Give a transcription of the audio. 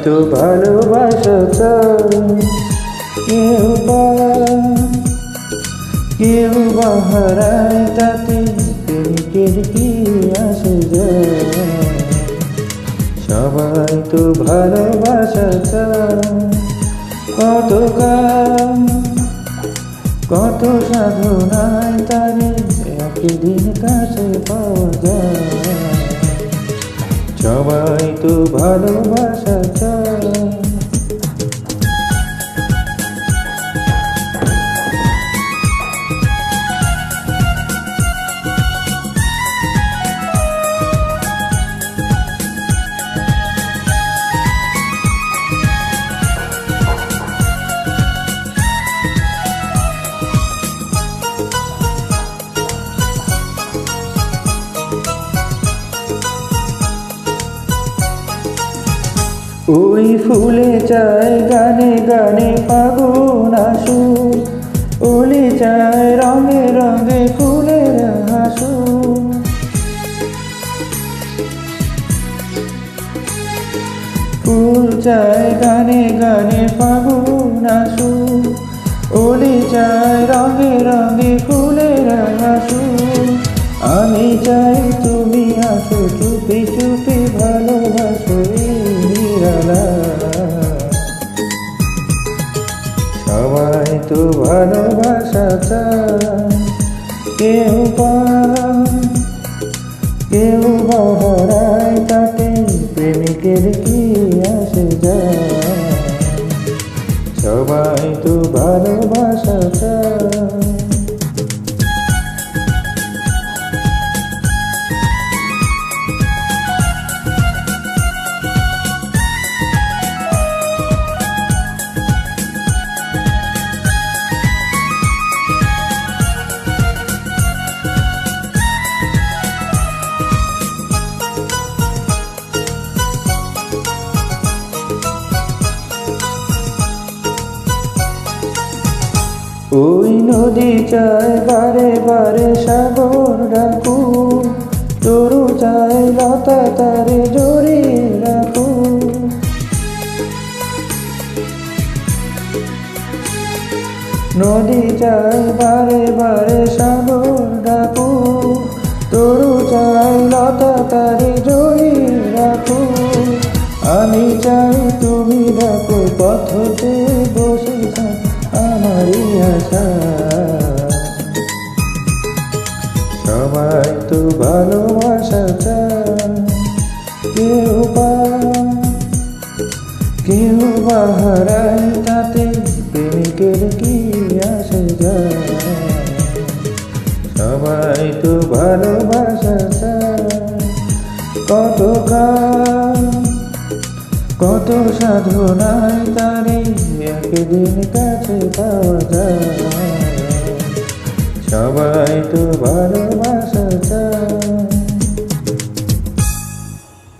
তো ভালোবাসা চায়, কেউ পায় কেউ বা হারায়, তাতে প্রেমিকের কি আসে যায়। সবাই তো ভালোবাসা চায়, কত কাল কত সাধনায় তারে একদিন কাছে পাওয়া যায়। সবাই তো ভালোবাসা চায়। ওই ফুলে চায় গানে গানে ফাগুন আসুক, ওলি চায় রঙে রঙে ফুলের হাসুক। ফুল চায় গানে গানে ফাগুন আসুক, ওলি চায় রঙে রঙে ফুলের হাসুক। আমি চাই তুমি আসো, চুপি চুপি ভালোবাসো সবাই তো ভালোবাসা চায়, কেউ পায় কেউ বা হারায়, তাতে প্রেমিকের কি আসে যায়। সবাই তো ভালোবাসা চায়। ওই নদী চায় বারে বারে সাগর ডাকু, তরু চায় লতা তারে জড়িয়ে রাখু। নদী চায় বারে বারে সাগর ডাকু, তরু চায় লতা তারে জড়িয়ে রাখু। আমি চাই তুমি ডাকো, পথতে বসে থাক আমারই আশা। সবাই তো ভালোবাসা চায়, কেউ পায় কেউ বা হারায়, তাতে প্রেমিকের কি আসে যায়। সবাই তো ভালোবাসা চায়, কত কাল কত সাধনায় তারে একদিন কাছে পাওয়া যায়। সবাই তো ভালোবাসা চায়।